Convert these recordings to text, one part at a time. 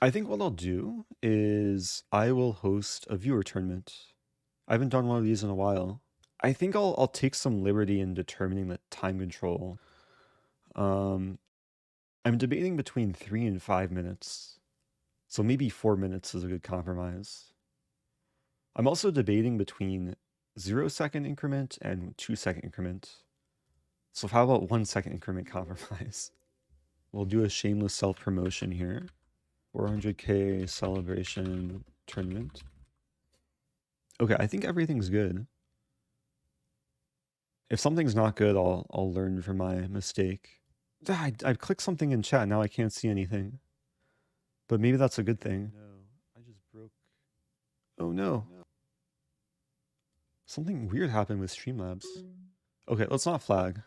I think what I'll do is I will host a viewer tournament. I haven't done one of these in a while. I think I'll take some liberty in determining the time control. Um, I'm debating between 3 and 5 minutes, so maybe 4 minutes is a good compromise. I'm also debating between 0 second increment and 2 second increment. So how about 1 second increment compromise? We'll do a shameless self promotion here. 400K celebration tournament. Okay, I think everything's good. If something's not good, I'll learn from my mistake. I clicked something in chat, now I can't see anything. But maybe that's a good thing. No, I just broke. Oh no. Something weird happened with Streamlabs. Okay, let's not flag.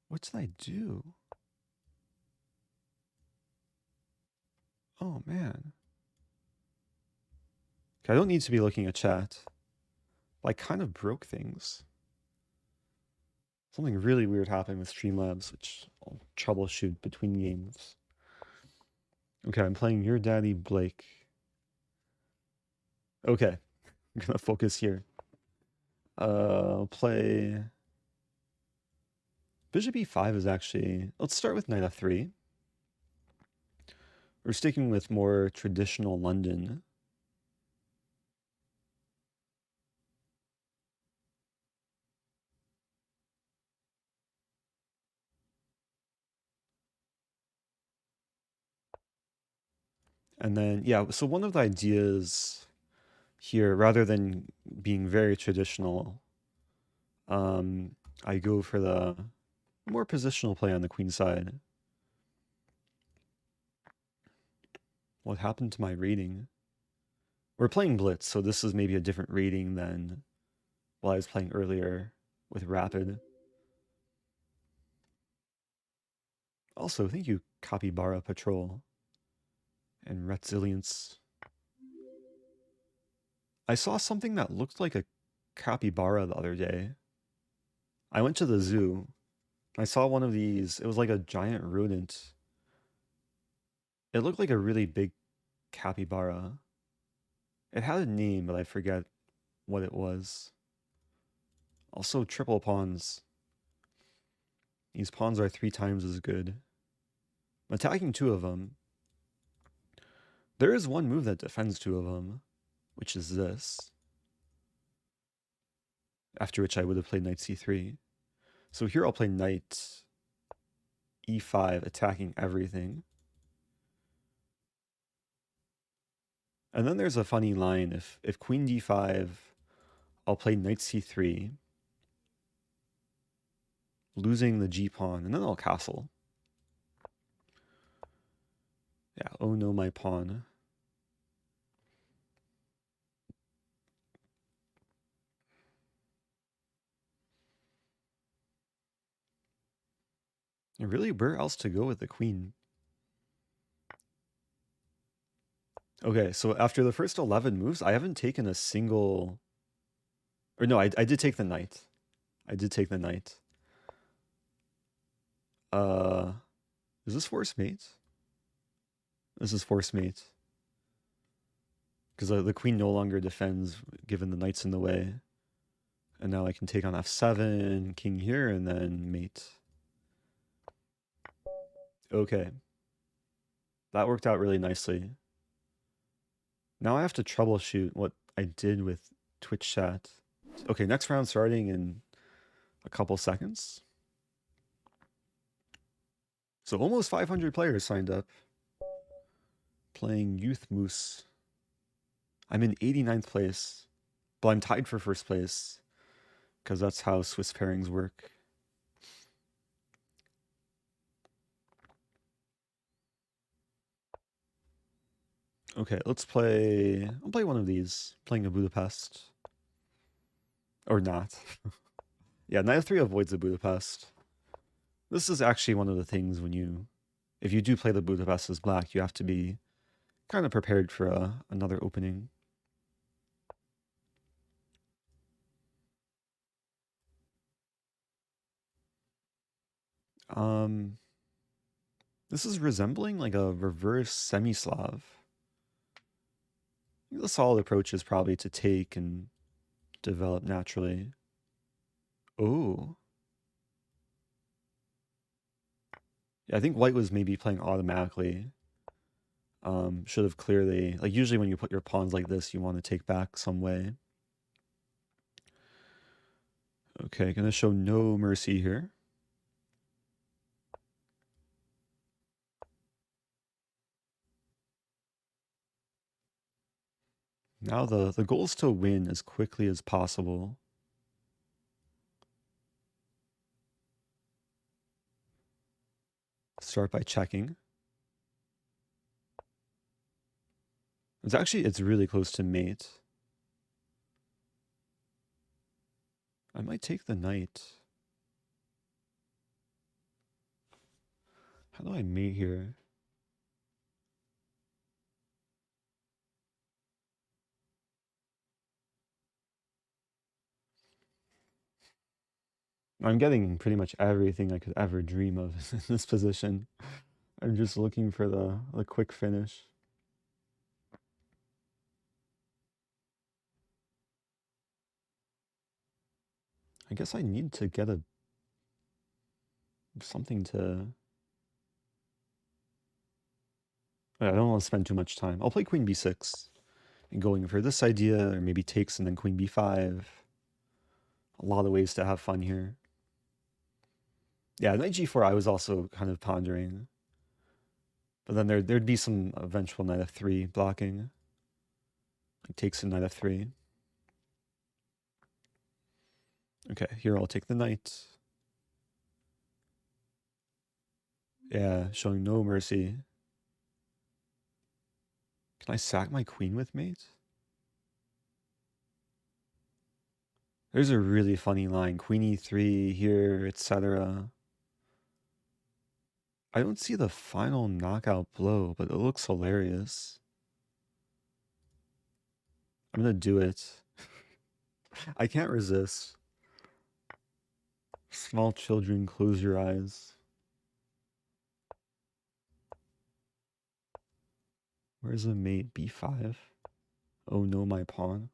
What did I do? Oh man. Okay, I don't need to be looking at chat. But I kind of broke things. Something really weird happened with Streamlabs, which I'll troubleshoot between games. Okay, I'm playing Your Daddy Blake. Okay, I'm gonna focus here. I'll play... Bishop e5 is actually... Let's start with knight f3. We're sticking with more traditional London. And then, yeah, so one of the ideas here, rather than being very traditional, I go for the more positional play on the queen side. What happened to my rating? We're playing Blitz, so this is maybe a different rating than what I was playing earlier with Rapid. Also, thank you, Capybara Patrol and Resilience. I saw something that looked like a capybara the other day. I went to the zoo. I saw one of these. It was like a giant rodent. It looked like a really big capybara. It had a name, but I forget what it was. Also, triple pawns. These pawns are 3 times as good. I'm attacking 2 of them. There is one move that defends 2 of them, which is this. After which I would have played knight c3. So here I'll play knight e5, attacking everything. And then there's a funny line. If queen d5, I'll play knight c3, losing the g-pawn, and then I'll castle. Yeah, oh no, my pawn. And really, where else to go with the queen? Okay, so after the first 11 moves, I haven't taken a single... Or no, I did take the knight. I did take the knight. Uh, is this force mate? This is force mate. Because the queen no longer defends given the knight's in the way. And now I can take on f7, king here, and then mate. Okay. That worked out really nicely. Now I have to troubleshoot what I did with Twitch chat. Okay, next round starting in a couple seconds. So almost 500 players signed up. Playing Youth Moose. I'm in 89th place, but I'm tied for first place because that's how Swiss pairings work. Okay, let's play... I'll play one of these. Playing a Budapest. Or not. Yeah, knight f3 avoids the Budapest. This is actually one of the things when you... If you do play the Budapest as black, you have to be kind of prepared for another opening. Um, This is resembling like a reverse semi-Slav. The solid approach is probably to take and develop naturally. Oh. Yeah, I think white was maybe playing automatically. Should have clearly, like usually when you put your pawns like this, you want to take back some way. Okay, gonna show no mercy here. Now the goal is to win as quickly as possible. Start by checking. It's really close to mate. I might take the knight. How do I mate here? I'm getting pretty much everything I could ever dream of in this position. I'm just looking for the quick finish. I guess I need to get something to... I don't want to spend too much time. I'll play queen b6 and going for this idea, or maybe takes and then queen b5. A lot of ways to have fun here. Yeah, knight g4 I was also kind of pondering. But then there'd be some eventual knight f3 blocking. It takes a knight f3. Okay, here I'll take the knight. Yeah, showing no mercy. Can I sack my queen with mate? There's a really funny line. Queen e3 here, etc. I don't see the final knockout blow, but it looks hilarious. I'm gonna do it. I can't resist. Small children, close your eyes. Where's the mate? b5? Oh no, my pawn.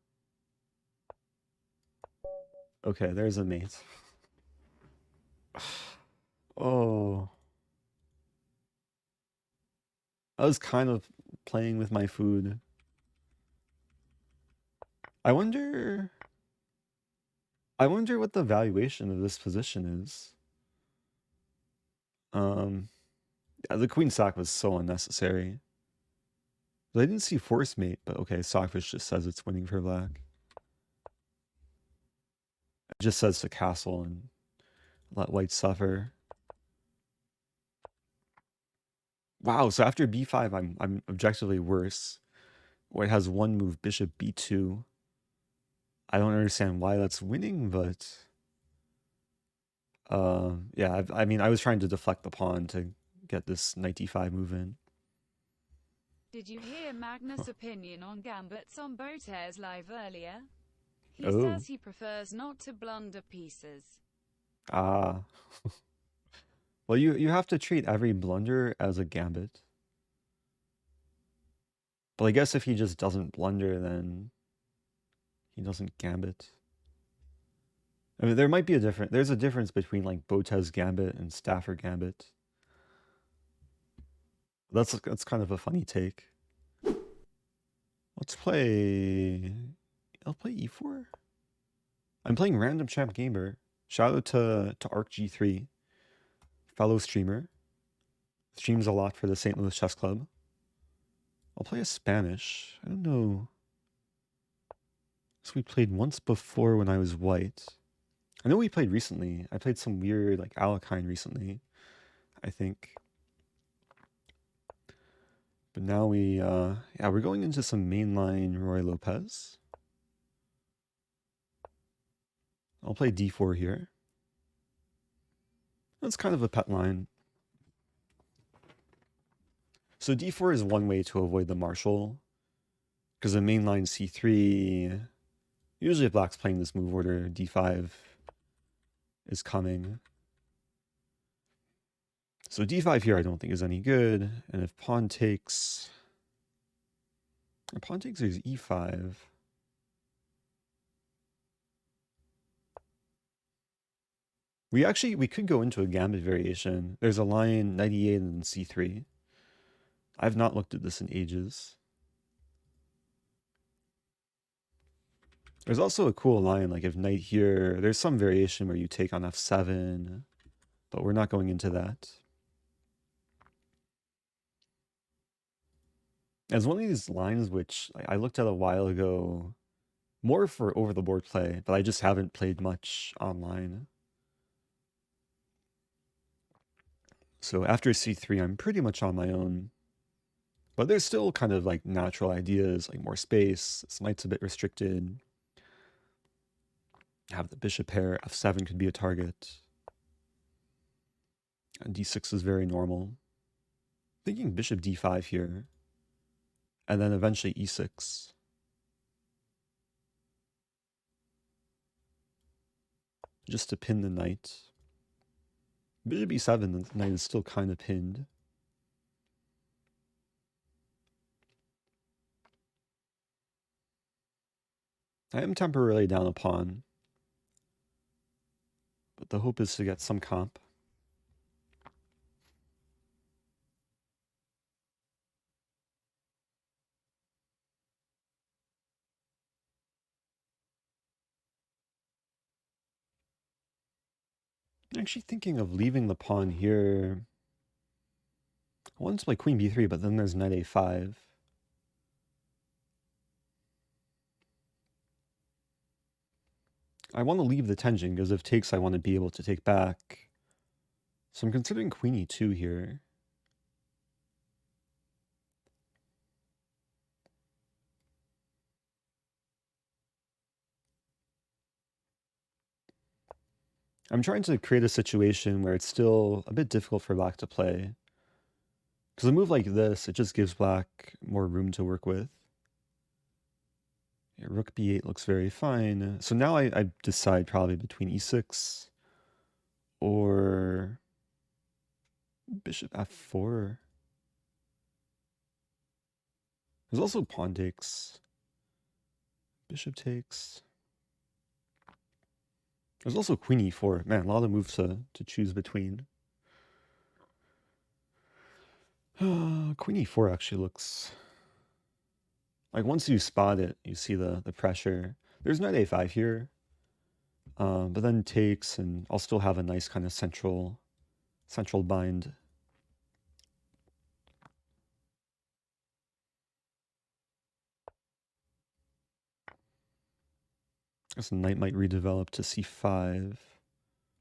Okay, there's a mate. Oh. I was kind of playing with my food. I wonder... I wonder what the valuation of this position is. Yeah, the queen sack was so unnecessary. I didn't see force mate, but okay, Stockfish just says it's winning for black. It just says to castle and let white suffer. Wow, so after b5, I'm objectively worse. White has one move, bishop b2. I don't understand why that's winning, but yeah, I mean, I was trying to deflect the pawn to get this knight d5 move in. Did you hear Magnus' opinion on gambits on BOTEZ Live earlier? He Oh. says he prefers not to blunder pieces. Ah. Well, you have to treat every blunder as a gambit. But I guess if he just doesn't blunder, then he doesn't gambit. I mean, there might be there's a difference between like BOTEZ Gambit and Stafford Gambit. That's kind of a funny take. Let's play... I'll play e4. I'm playing Random Champ Gamer. Shout out to ArcG3, fellow streamer. Streams a lot for the St. Louis Chess Club. I'll play a Spanish. I don't know. So we played once before when I was white. I know we played recently. I played some weird like Alekhine recently, I think. But now yeah, we're going into some mainline Ruy Lopez. I'll play d4 here. That's kind of a pet line. So d4 is one way to avoid the marshal, because the mainline c3, usually if black's playing this move order, d5 is coming. So d5 here I don't think is any good, and if pawn takes is e5. We could go into a gambit variation. There's a line knight e8 and c3. I've not looked at this in ages. There's also a cool line, like if knight here, there's some variation where you take on f7, but we're not going into that. As one of these lines which I looked at a while ago, more for over-the-board play, but I just haven't played much online. So after c3, I'm pretty much on my own. But there's still kind of like natural ideas, like more space. This knight's a bit restricted. Have the bishop pair, f7 could be a target. And d6 is very normal. Thinking bishop d5 here. And then eventually e6. Just to pin the knight. Bishop e7, the knight is still kind of pinned. I am temporarily down a pawn, but the hope is to get some comp. Actually thinking of leaving the pawn here. I wanted to play queen b3, but then there's knight a5. I want to leave the tension, because if takes, I want to be able to take back. So I'm considering queen e2 here. I'm trying to create a situation where it's still a bit difficult for black to play. Because a move like this, it just gives black more room to work with. Yeah, rook b8 looks very fine. So now I decide probably between e6 or bishop f4. There's also pawn takes. Bishop takes. There's also queen e4. Man, a lot of moves to choose between. Queen e4 actually looks... Like, once you spot it, you see the pressure. There's knight a5 here. But then takes, and I'll still have a nice kind of central bind. This knight might redevelop to c5.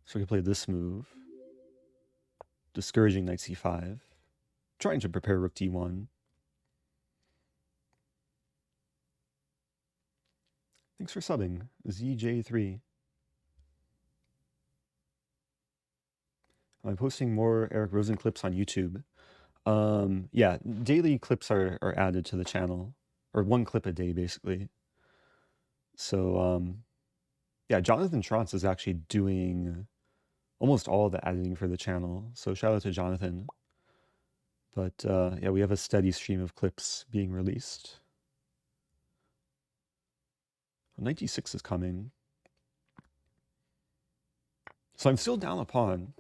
So we can play this move. Discouraging knight c5. Trying to prepare rook d1. Thanks for subbing, ZJ3. I'm posting more Eric Rosen clips on YouTube. Yeah, daily clips are added to the channel, or one clip a day, basically. So, yeah, Jonathan Trantz is actually doing almost all the editing for the channel. So shout out to Jonathan. But yeah, we have a steady stream of clips being released. Knight d6 is coming. So I'm still down a pawn.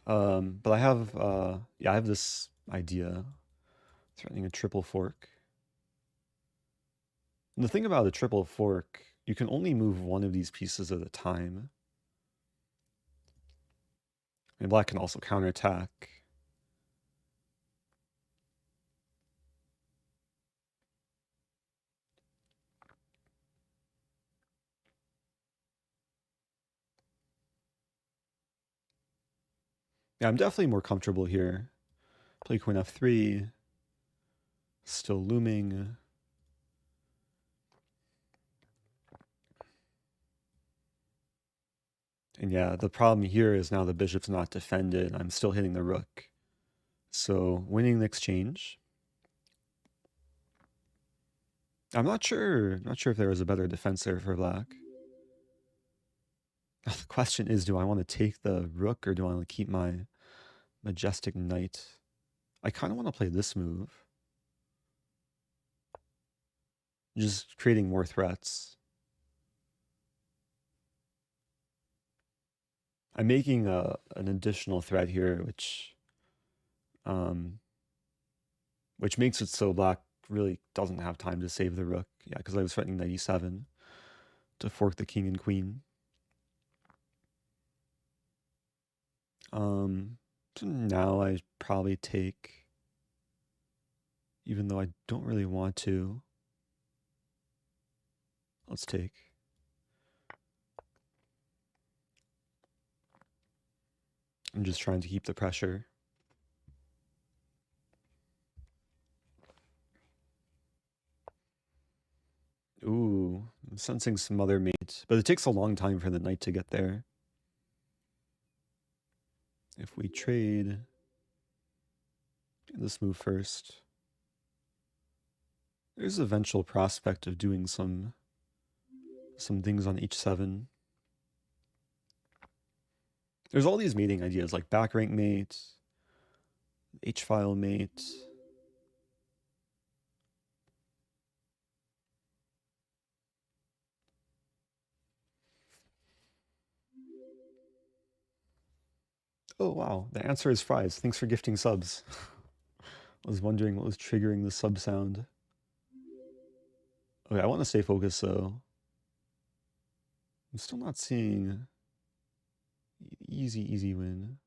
But I have, yeah, I have this idea, threatening a triple fork. And the thing about a triple fork, you can only move one of these pieces at a time. And black can also counterattack. Yeah, I'm definitely more comfortable here. Play queen f3. Still looming. And yeah, the problem here is now the bishop's not defended. I'm still hitting the rook. So winning the exchange. I'm not sure if there was a better defense there for black. The question is, do I want to take the rook or do I want to keep my Majestic Knight. I kind of want to play this move. Just creating more threats. I'm making an additional threat here, which makes it so black really doesn't have time to save the rook. Yeah, because I was threatening knight e7 to fork the king and queen. So now I probably take, even though I don't really want to. Let's take. I'm just trying to keep the pressure. Ooh, I'm sensing some other mate, but it takes a long time for the knight to get there. If we trade this move first, there's eventual prospect of doing some things on h7. There's all these mating ideas like back rank mate, h-file mate. Oh wow, the answer is fries. Thanks for gifting subs. I was wondering what was triggering the sub sound. Okay, I want to stay focused though. I'm still not seeing easy win.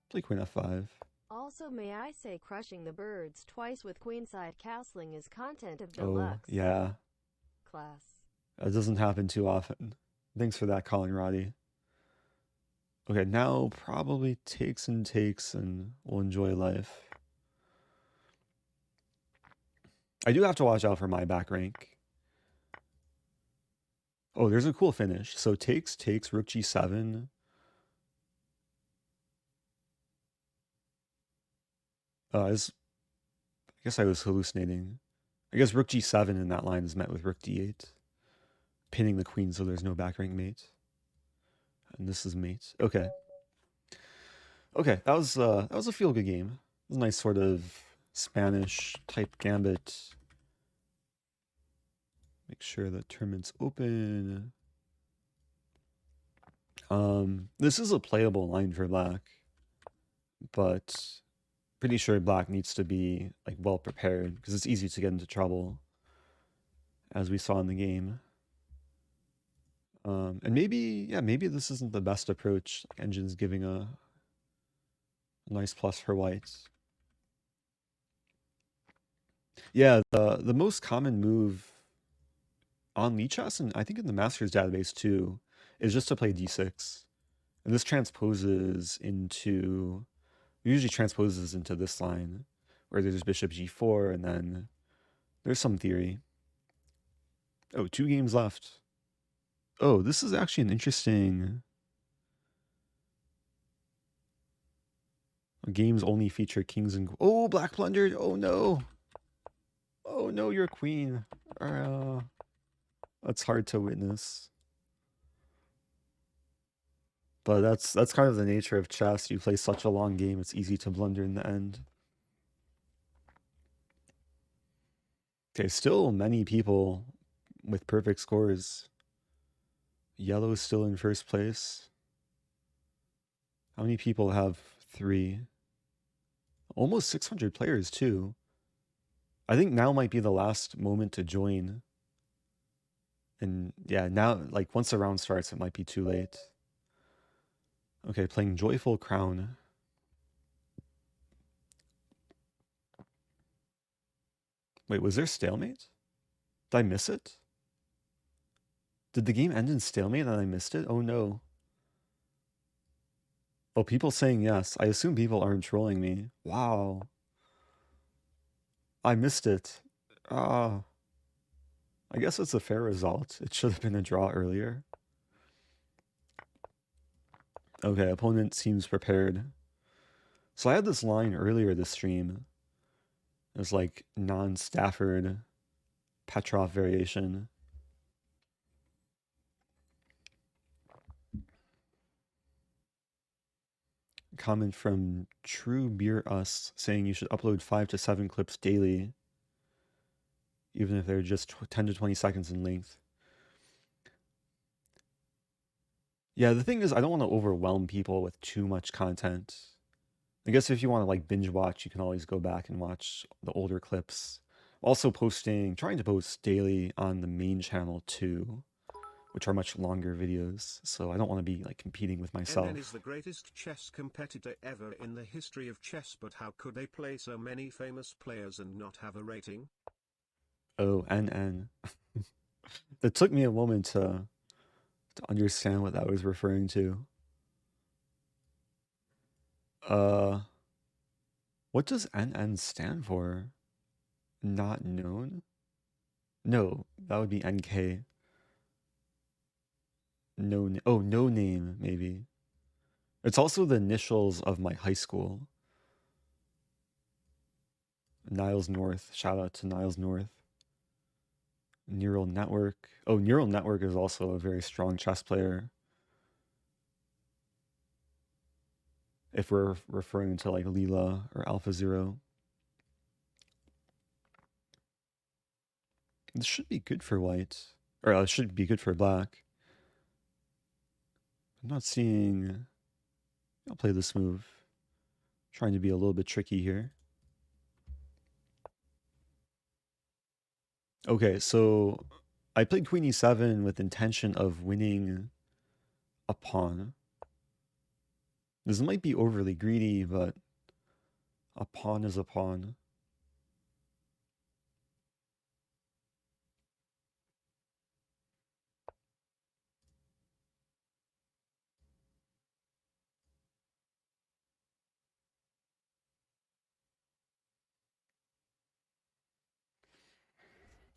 Play queen f5. Also, may I say crushing the birds twice with queenside castling is content of Oh deluxe yeah, class. that doesn't happen too often. Thanks for that, Colin Roddy. Okay, now probably takes and we'll enjoy life. I do have to watch out for my back rank. Oh, there's a cool finish. So takes, rook g7. I guess I was hallucinating. I guess rook g7 in that line is met with rook d8, pinning the queen so there's no back rank mate. And this is mate. Okay. Okay, that was a feel-good game. It was a nice sort of Spanish type gambit. Make sure the tournament's open. This is a playable line for black, but pretty sure black needs to be like well prepared because it's easy to get into trouble, as we saw in the game. And maybe this isn't the best approach. Like Engine's giving a nice plus for white. Yeah, the most common move on Lichess, and I think in the Masters database too, is just to play d6. And this usually transposes into this line, where there's bishop g4, and then there's some theory. Oh, 2 games left. Oh, this is actually an interesting... Games only feature kings and... Oh, black plundered! Oh no! Oh no, you're queen. That's hard to witness. But that's kind of the nature of chess. You play such a long game, it's easy to blunder in the end. Okay, still many people with perfect scores. Yellow's still in first place. How many people have 3? Almost 600 players too. I think now might be the last moment to join. And yeah, now, like, once the round starts, it might be too late. Okay, playing Joyful Crown. Wait, was there stalemate? Did I miss it? Did the game end in stalemate and I missed it? Oh no. Oh, people saying yes. I assume people aren't trolling me. Wow. I missed it. Ah. I guess it's a fair result. It should have been a draw earlier. Okay, opponent seems prepared. So I had this line earlier this stream. It was like non-Stafford Petrov variation. Comment from True Beer Us saying you should upload 5 to 7 clips daily, even if they're just 10 to 20 seconds in length. Yeah, the thing is, I don't want to overwhelm people with too much content. I guess if you want to like binge watch, you can always go back and watch the older clips. Also trying to post daily on the main channel too, which are much longer videos. So I don't want to be like competing with NN is myself. the greatest chess competitor ever in the history of chess, but how could they play so many famous players and not have a rating? Oh, NN. It took me a moment to understand what that was referring to. Uh, what does NN stand for? Not known? No, that would be NK. No name, maybe. It's also the initials of my high school. Niles North. Shout out to Niles North. Neural Network. Oh, Neural Network is also a very strong chess player. If we're referring to like Leela or AlphaZero. This should be good for white. Or it should be good for black. I'm not seeing... I'll play this move. Trying to be a little bit tricky here. Okay, so I played Queen e7 with intention of winning a pawn. This might be overly greedy, but a pawn is a pawn.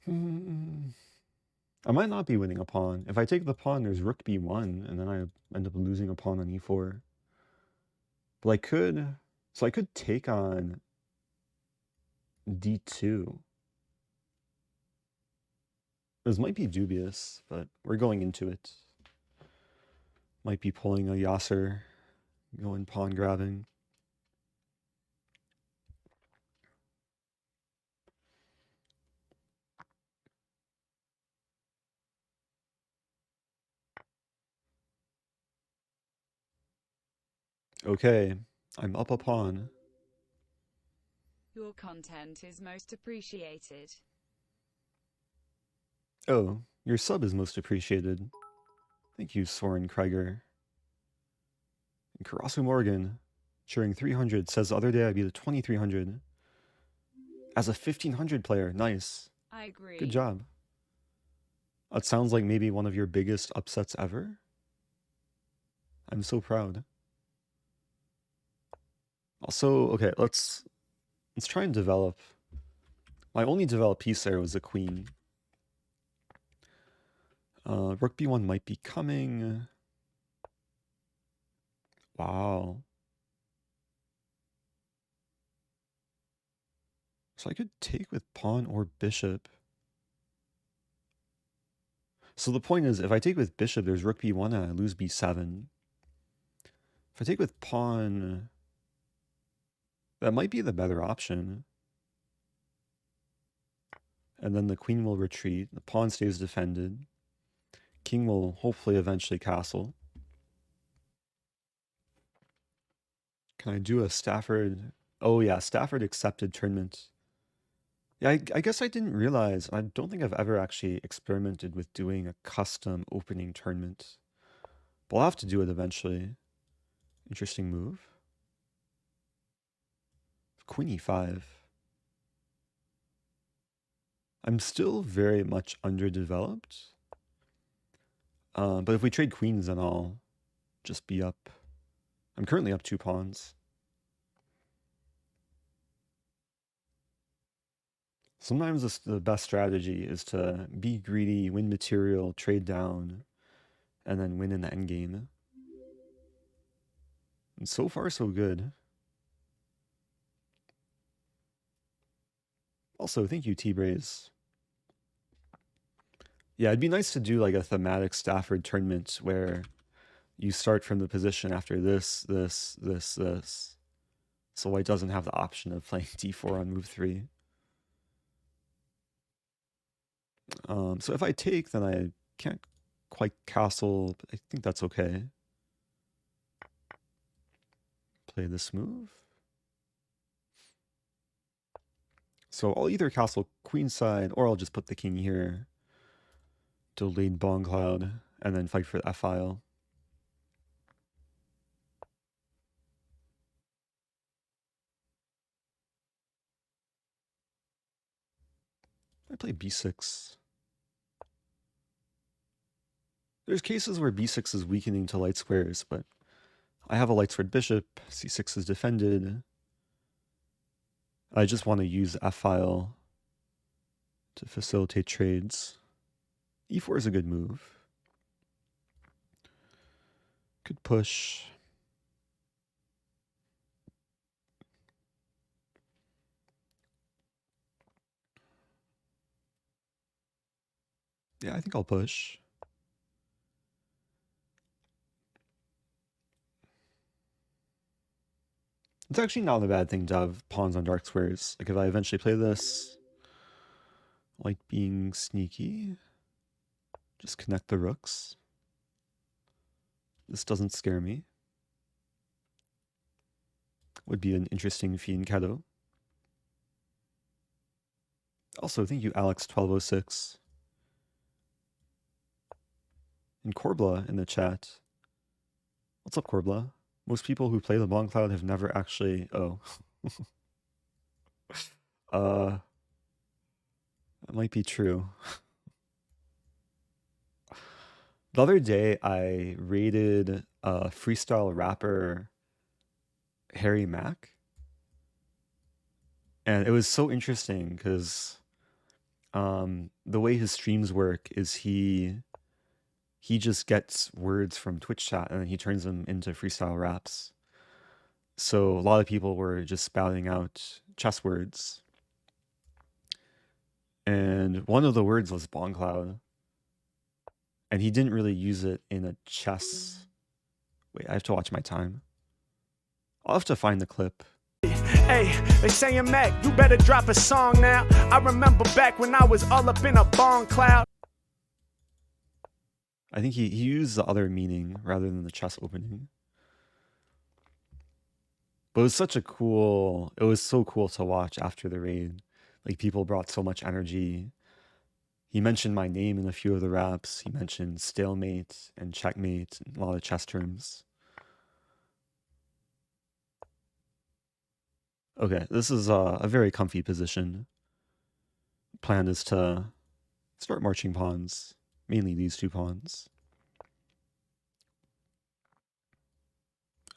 I might not be winning a pawn. If I take the pawn, there's rook b1, and then I end up losing a pawn on e4. But I could... So I could take on d2. This might be dubious, but we're going into it. Might be pulling a Yasser, going pawn grabbing. Okay, I'm up a pawn. Your content is most appreciated. Oh, your sub is most appreciated. Thank you, Soren Krieger. And Karasu Morgan, cheering 300, says the other day I beat a 2300. As a 1500 player, nice. I agree. Good job. That sounds like maybe one of your biggest upsets ever. I'm so proud. Also, okay, let's try and develop. My only developed piece there was a queen. Rook b1 might be coming. Wow. So I could take with pawn or bishop. So the point is, if I take with bishop, there's rook b1 and I lose b7. If I take with pawn, that might be the better option. And then the queen will retreat. The pawn stays defended. King will hopefully eventually castle. Can I do a Stafford? Oh yeah, Stafford accepted tournament. Yeah, I guess I didn't realize. I don't think I've ever actually experimented with doing a custom opening tournament. But I'll have to do it eventually. Interesting move. Queen e5. I'm still very much underdeveloped. But if we trade queens, then I'll just be up. I'm currently up 2 pawns. Sometimes the best strategy is to be greedy, win material, trade down, and then win in the endgame. And so far, so good. Also, thank you, T-Braze. Yeah, it'd be nice to do like a thematic Stafford tournament where you start from the position after this, this, this, this. So white doesn't have the option of playing d4 on move 3. So if I take, then I can't quite castle, but I think that's okay. Play this move. So I'll either castle queenside, or I'll just put the king here. Delayed Bong Cloud, and then fight for the F-file. I play b6. There's cases where b6 is weakening to light squares, but I have a light squared bishop, c6 is defended. I just want to use the F-file to facilitate trades. e4 is a good move. Could push. Yeah, I think I'll push. It's actually not a bad thing to have pawns on dark squares. Like if I eventually play this, I like being sneaky. Just connect the rooks. This doesn't scare me. Would be an interesting fianchetto. Also, thank you, Alex1206. And Corbla in the chat. What's up, Corbla? Most people who play the Bong Cloud have never actually... Oh. That might be true. The other day, I raided a freestyle rapper, Harry Mack. And it was so interesting because the way his streams work is he just gets words from Twitch chat and then he turns them into freestyle raps. So a lot of people were just spouting out chess words. And one of the words was Bong Cloud. And he didn't really use it in a chess... Wait, I have to watch my time. I'll have to find the clip. Hey, they saying, Mac, you better drop a song now. I remember back when I was all up in a Bong Cloud. I think he used the other meaning rather than the chess opening. But it was such a cool... It was so cool to watch after the raid. Like, people brought so much energy. He mentioned my name in a few of the raps. He mentioned stalemate and checkmate and a lot of chess terms. Okay, this is a very comfy position. Plan is to start marching pawns. Mainly these two pawns.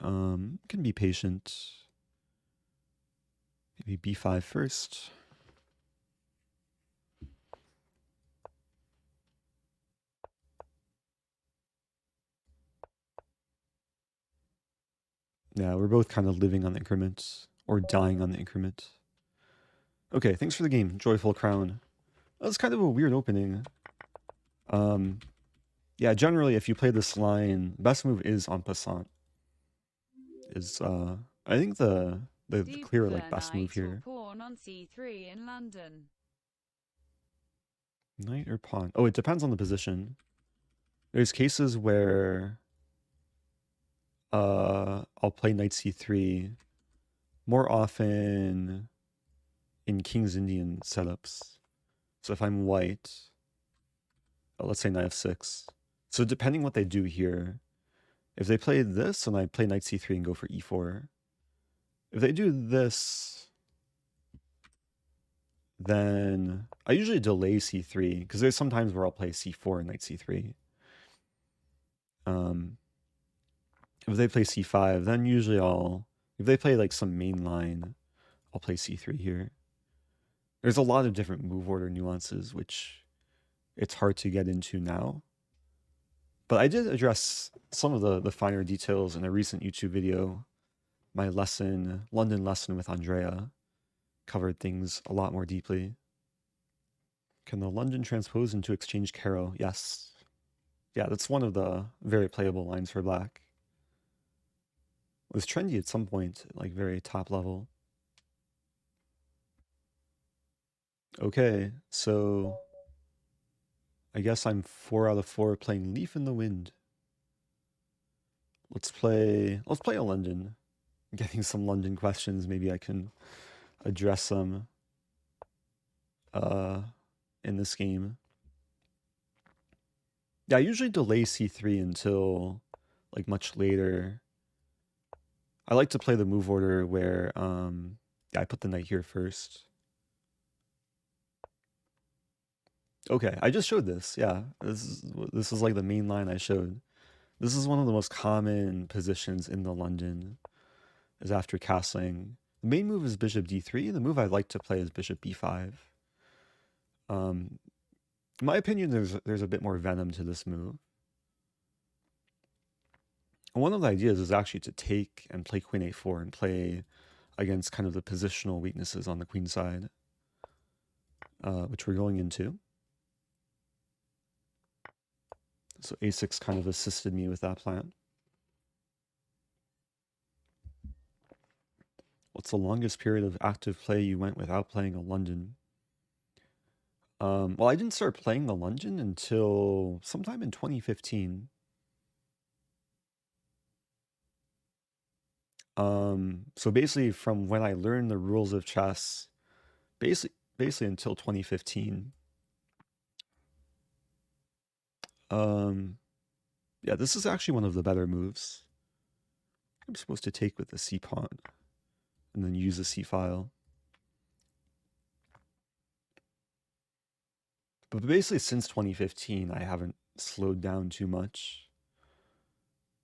Can be patient. Maybe b5 first. Yeah, we're both kind of living on the increment, or dying on the increment. Okay, thanks for the game, Joyful Crown. That was kind of a weird opening. Yeah, generally, if you play this line, best move is en passant. I think the clear like best move here. Pawn on c3 in London. Knight or pawn? Oh, it depends on the position. There's cases where I'll play knight c3 more often in King's Indian setups. So if I'm white, let's say knight f6. So depending what they do here, if they play this and I play knight c3 and go for e4, if they do this, then I usually delay c3 because there's some times where I'll play c4 and knight c3. If they play c5, then usually if they play like some main line, I'll play c3 here. There's a lot of different move order nuances, which it's hard to get into now. But I did address some of the finer details in a recent YouTube video. My lesson, London lesson with Andrea, covered things a lot more deeply. Can the London transpose into exchange Caro? Yes. Yeah, that's one of the very playable lines for black. It was trendy at some point, like very top level. Okay, so I guess I'm 4 out of 4 playing Leaf in the Wind. Let's play a London. Getting some London questions, maybe I can address them uh, in this game. Yeah, I usually delay c3 until like much later. I like to play the move order where yeah, I put the knight here first. Okay, I just showed this. Yeah, this is like the main line I showed. This is one of the most common positions in the London, is after castling. The main move is bishop d3. The move I like to play is bishop b5. In my opinion, there's a bit more venom to this move. One of the ideas is actually to take and play queen a4 and play against kind of the positional weaknesses on the queen side, which we're going into. So a6 kind of assisted me with that plan. What's the longest period of active play you went without playing a London? Well, I didn't start playing the London until sometime in 2015. So basically from when I learned the rules of chess, basically until 2015. Yeah, this is actually one of the better moves. I'm supposed to take with the c pawn and then use the c file. But basically since 2015, I haven't slowed down too much.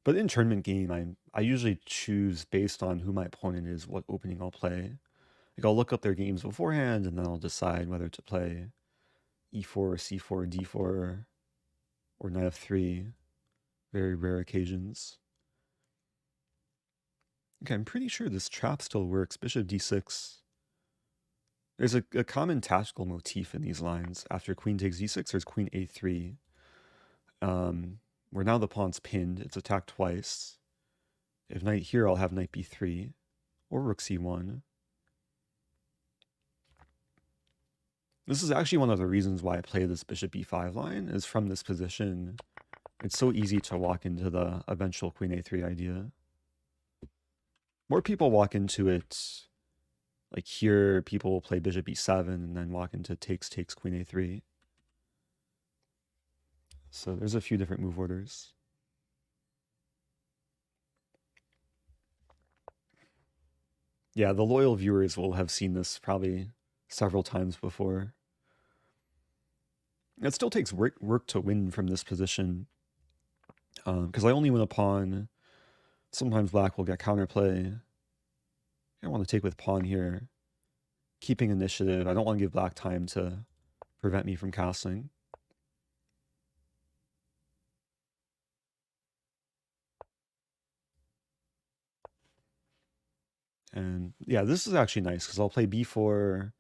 But in tournament game, I usually choose based on who my opponent is, what opening I'll play. Like I'll look up their games beforehand and then I'll decide whether to play e4, c4, d4, or knight f3. Very rare occasions. Okay, I'm pretty sure this trap still works. Bishop d6. There's a common tactical motif in these lines. After queen takes d6, there's queen a3. Where now the pawn's pinned, it's attacked twice. If knight here, I'll have knight b3 or rook c1. This is actually one of the reasons why I play this bishop b5 line, is from this position. It's so easy to walk into the eventual queen a3 idea. More people walk into it, like here, people will play bishop e7 and then walk into takes queen a3. So there's a few different move orders. Yeah, the loyal viewers will have seen this probably several times before. It still takes work to win from this position, because I only win a pawn. Sometimes black will get counterplay. I want to take with pawn here. Keeping initiative. I don't want to give black time to prevent me from castling. And yeah, this is actually nice because I'll play b4.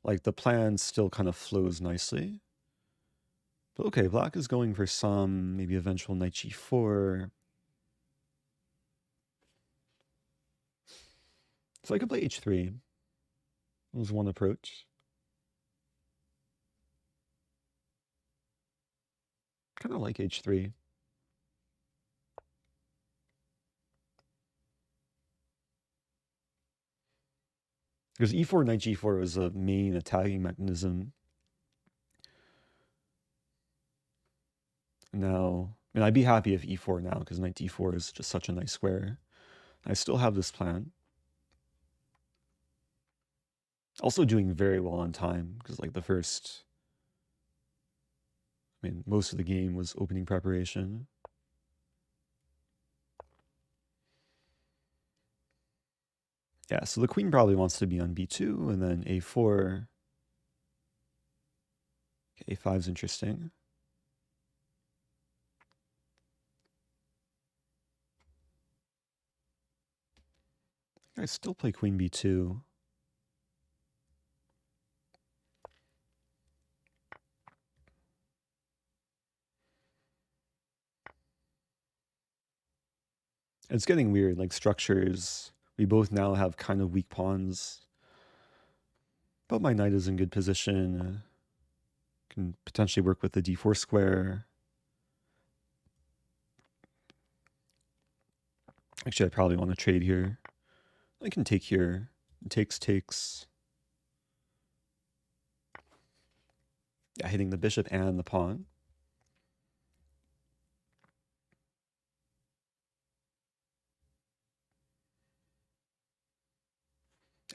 Like the plan still kind of flows nicely. But okay, black is going for some maybe eventual knight g4. So I could play h3. That was one approach. Kind of like h3. Because e4, knight g4 was a main attacking mechanism. Now, I mean, I'd be happy if e4 now, because knight d4 is just such a nice square. I still have this plan. Also doing very well on time, because like the first, I mean, most of the game was opening preparation. Yeah, so the queen probably wants to be on b2, and then a4. Okay, a5 is interesting. I still play queen b2. It's getting weird, like structures. We both now have kind of weak pawns. But my knight is in good position. Can potentially work with the d4 square. Actually, I probably want to trade here. I can take here. Takes. Yeah, hitting the bishop and the pawn.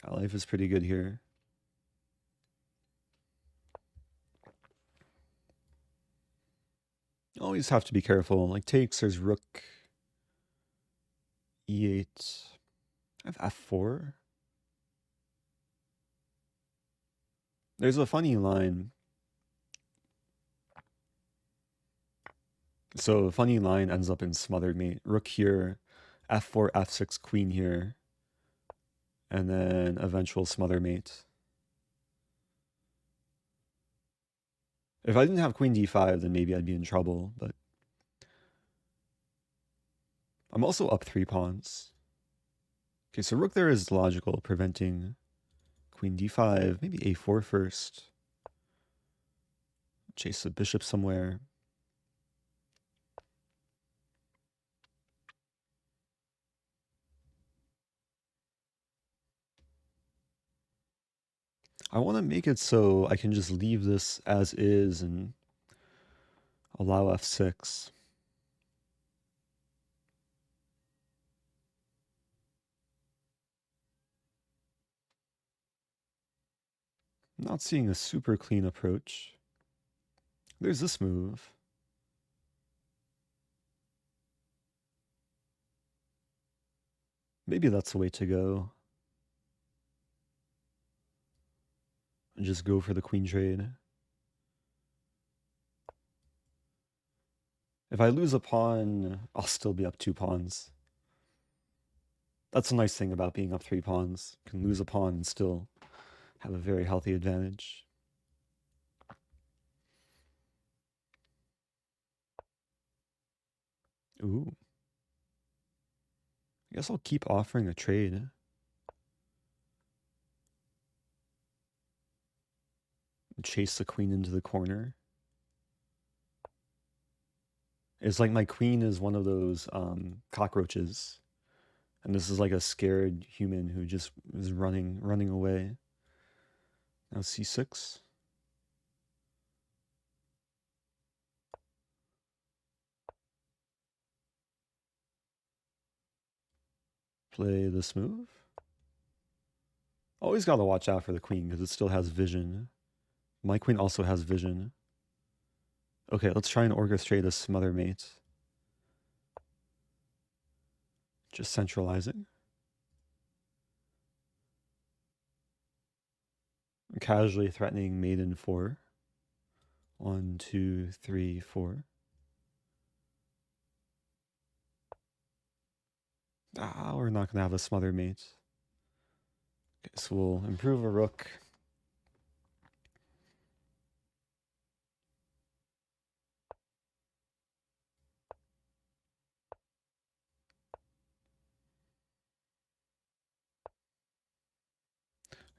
Life is pretty good here. Always have to be careful. Like takes, there's rook e8. I have f4. There's a funny line. So a funny line ends up in smothered mate. Rook here, f4, f6, queen here, and then eventual smother mate. If I didn't have queen d5, then maybe I'd be in trouble, but I'm also up 3 pawns. Okay, so rook there is logical, preventing queen d5, maybe a4 first. Chase the bishop somewhere. I want to make it so I can just leave this as is and allow f6. I'm not seeing a super clean approach. There's this move. Maybe that's the way to go. And just go for the queen trade. If I lose a pawn, I'll still be up 2 pawns. That's a nice thing about being up 3 pawns. You can lose a pawn and still have a very healthy advantage. Ooh. I guess I'll keep offering a trade. Chase the queen into the corner. It's like my queen is one of those cockroaches. And this is like a scared human who just is running away. Now c6. Play this move. Always got to watch out for the queen because it still has vision. My queen also has vision. Okay, let's try and orchestrate a smother mate. Just centralizing. Casually threatening mate in 4. 1, 2, 3, 4. We're not going to have a smother mate. Okay, so we'll improve a rook.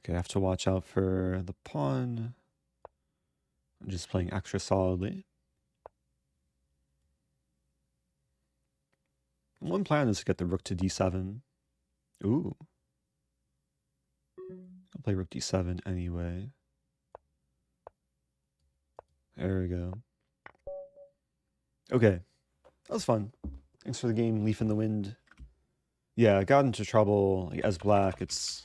Okay, I have to watch out for the pawn. I'm just playing extra solidly. One plan is to get the rook to d7. Ooh. I'll play rook d7 anyway. There we go. Okay. That was fun. Thanks for the game, Leaf in the Wind. Yeah, I got into trouble as black. It's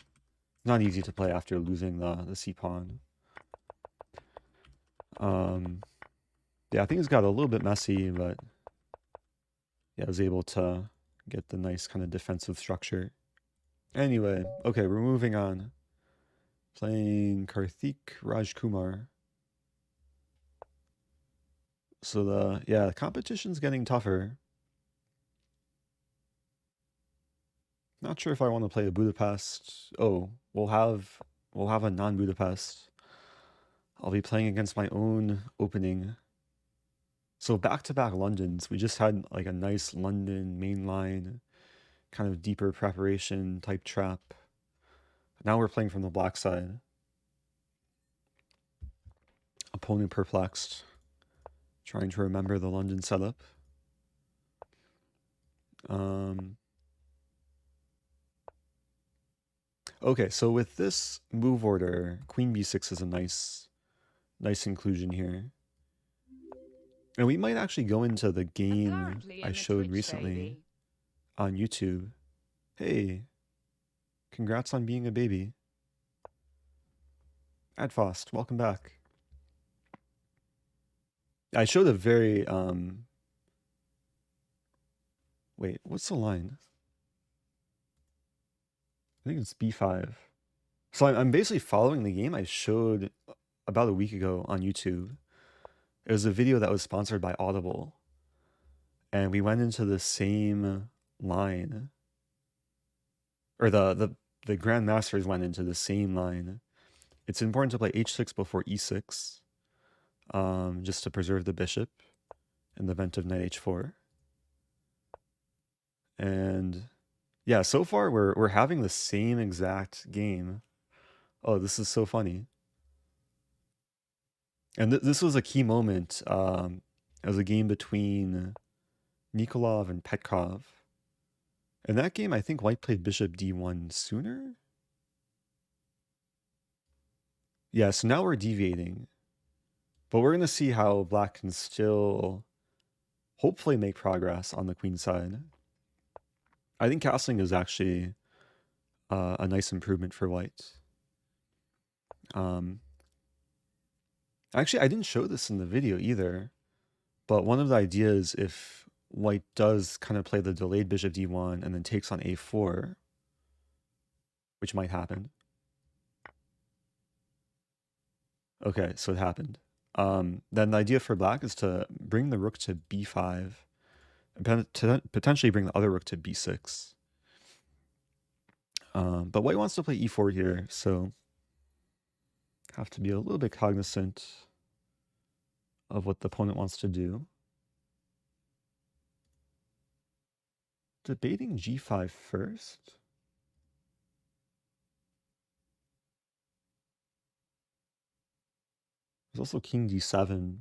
not easy to play after losing the c-pawn. Yeah, I think it's got a little bit messy, but yeah, I was able to get the nice kind of defensive structure. Anyway, okay, we're moving on. Playing Karthik Rajkumar. So the competition's getting tougher. Not sure if I want to play a Budapest. Oh, we'll have a non-Budapest. I'll be playing against my own opening. So back-to-back Londons. We just had like a nice London mainline kind of deeper preparation type trap. Now we're playing from the black side. Opponent perplexed, trying to remember the London setup. Okay, so with this move order, queen b6 is a nice inclusion here. And we might actually go into the game I showed recently on YouTube. Hey, congrats on being a baby. Adfost, welcome back. I showed a very, wait, what's the line? I think it's b5. So I'm basically following the game I showed about a week ago on YouTube. It was a video that was sponsored by Audible. And we went into the same line. Or the grandmasters went into the same line. It's important to play h6 before e6. Just to preserve the bishop in the event of knight h4. And yeah, so far we're having the same exact game. Oh, this is so funny. And this was a key moment. It was a game between Nikolov and Petrov. In that game, I think white played bishop d1 sooner. Yeah, so now we're deviating. But we're going to see how black can still hopefully make progress on the queen side. I think castling is actually a nice improvement for white. Actually, I didn't show this in the video either, but one of the ideas, if white does kind of play the delayed bishop d1 and then takes on a4, which might happen. Okay, so it happened. Then the idea for black is to bring the rook to b5, and potentially bring the other rook to b6. But white wants to play e4 here, so have to be a little bit cognizant of what the opponent wants to do. Debating g5 first. There's also king d7.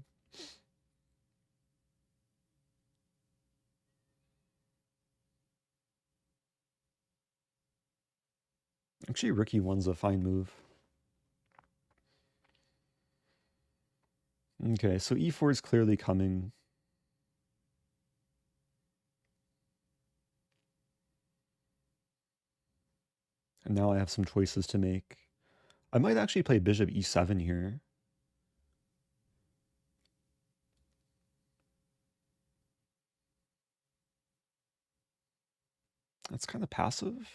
Actually, rook e1's a fine move. Okay, so e4 is clearly coming. And now I have some choices to make. I might actually play bishop e7 here. That's kind of passive.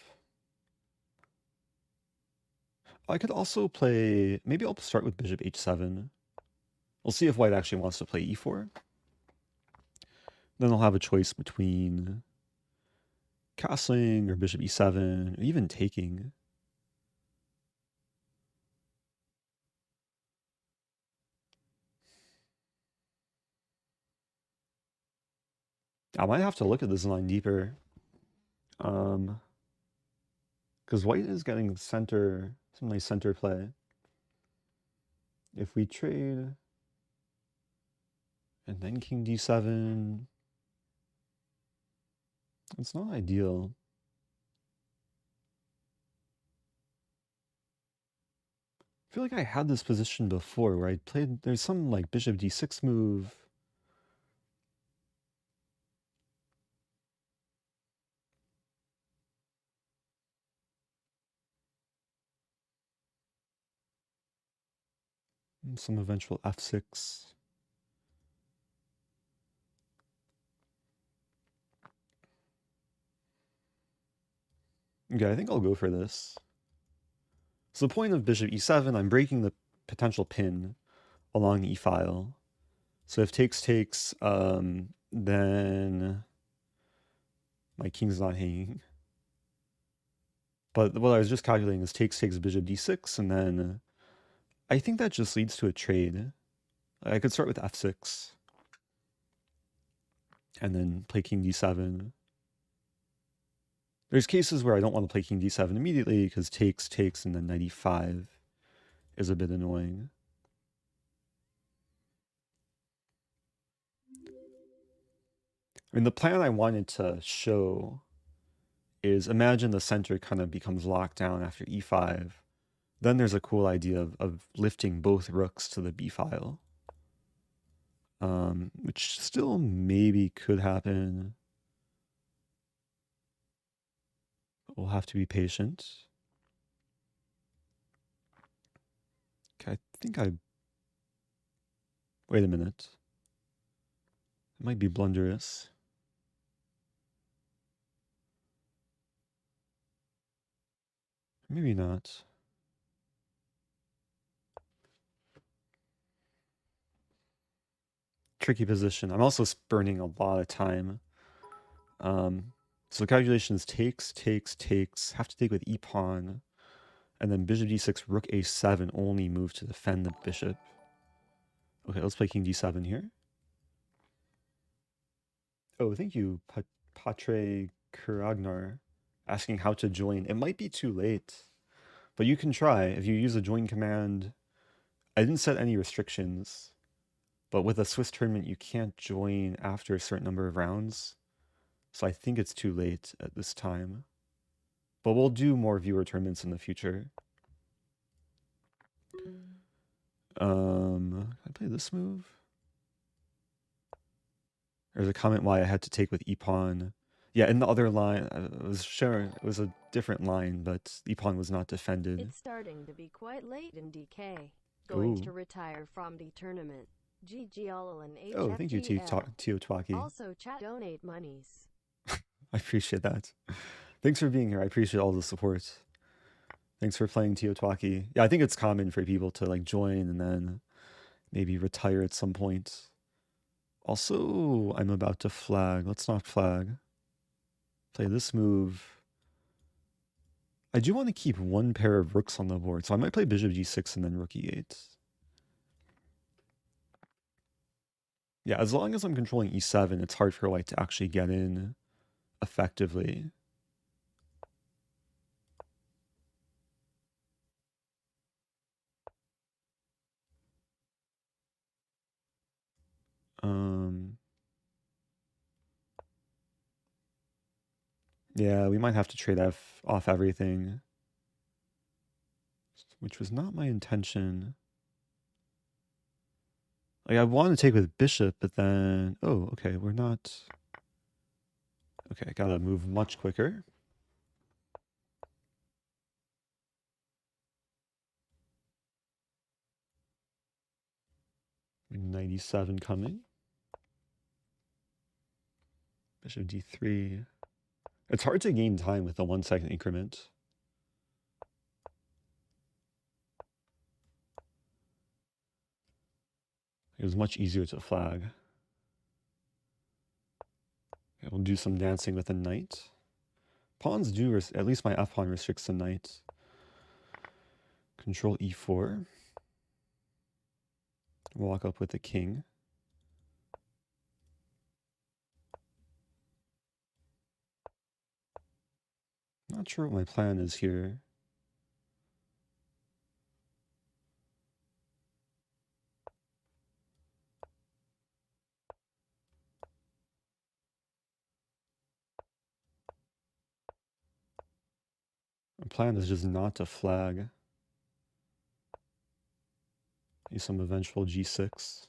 I could also play, maybe I'll start with bishop h7. We'll see if white actually wants to play e4. Then I'll have a choice between castling or bishop e7, or even taking. I might have to look at this line deeper. Because white is getting center, some nice center play. If we trade, and then king d7, it's not ideal. I feel like I had this position before where I played, there's some like bishop d6 move. And some eventual f6. Okay, I think I'll go for this. So the point of bishop e7, I'm breaking the potential pin along the e-file. So if takes, then my king's not hanging. But what I was just calculating is takes bishop d6, and then I think that just leads to a trade. I could start with f6, and then play king d7. There's cases where I don't want to play king d7 immediately because takes, and then knight e5 is a bit annoying. I mean, the plan I wanted to show is imagine the center kind of becomes locked down after e5. Then there's a cool idea of lifting both rooks to the b file, which still maybe could happen. We'll have to be patient. Okay, I think I... Wait a minute. It might be blunderous. Maybe not. Tricky position. I'm also burning a lot of time. So the calculations takes, have to take with e-pawn, and then bishop d6, rook a7, only move to defend the bishop. Okay, let's play king d7 here. Oh, thank you, Patre Kuragnar, asking how to join. It might be too late, but you can try. If you use a join command, I didn't set any restrictions, but with a Swiss tournament, you can't join after a certain number of rounds. So I think it's too late at this time. But we'll do more viewer tournaments in the future. Can I play this move? There's a comment why I had to take with e-pawn. Yeah, in the other line, I was sharing, it was a different line, but e-pawn was not defended. It's starting to be quite late in DK. Going Ooh. to retire from the tournament. GG all and HFGL. Oh, thank you, Teotwaki. Also chat donate monies. I appreciate that. Thanks for being here. I appreciate all the support. Thanks for playing Teotwaki. Yeah, I think it's common for people to like join and then maybe retire at some point. Also, I'm about to flag. Let's not flag. Play this move. I do want to keep one pair of rooks on the board, so I might play bishop g6 and then rook e8. Yeah, as long as I'm controlling e7, it's hard for white to actually get in effectively. Yeah, we might have to trade off everything, which was not my intention. Like, I want to take with bishop, but then... Oh, okay, we're not... Okay, I gotta move much quicker. Knight e7 coming. Bishop d3. It's hard to gain time with the 1 second increment. It was much easier to flag. Okay, we'll do some dancing with the knight. Pawns do, at least my f-pawn restricts the knight. Control e4. Walk up with the king. Not sure what my plan is here. My plan is just not to flag. Use some eventual g6.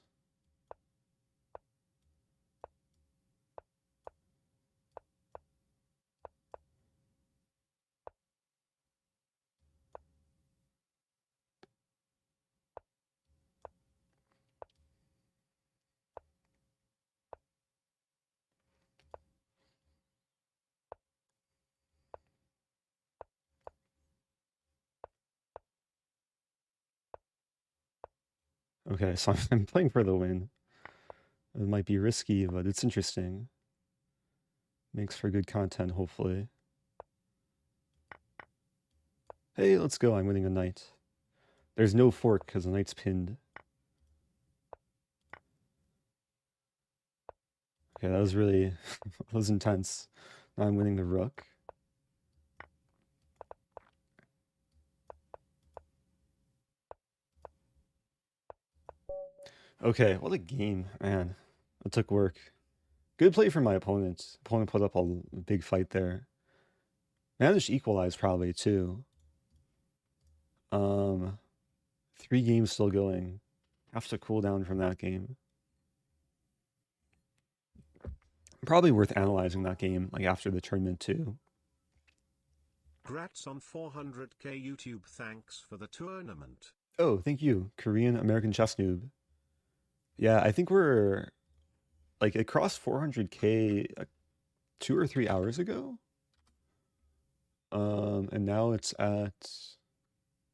Okay, so I'm playing for the win. It might be risky, but it's interesting. Makes for good content, hopefully. Hey, let's go. I'm winning a knight. There's no fork because the knight's pinned. Okay, that was really... that was intense. Now I'm winning the rook. Okay, what a game, man. It took work. Good play from my opponent. Opponent put up a big fight there. Managed to equalize probably too. 3 games still going. Have to cool down from that game. Probably worth analyzing that game like after the tournament too. Grats on 400k YouTube. Thanks for the tournament. Oh, thank you, Korean American Chess Noob. Yeah, I think we're like it crossed 400k 2 or 3 hours ago. And now it's at,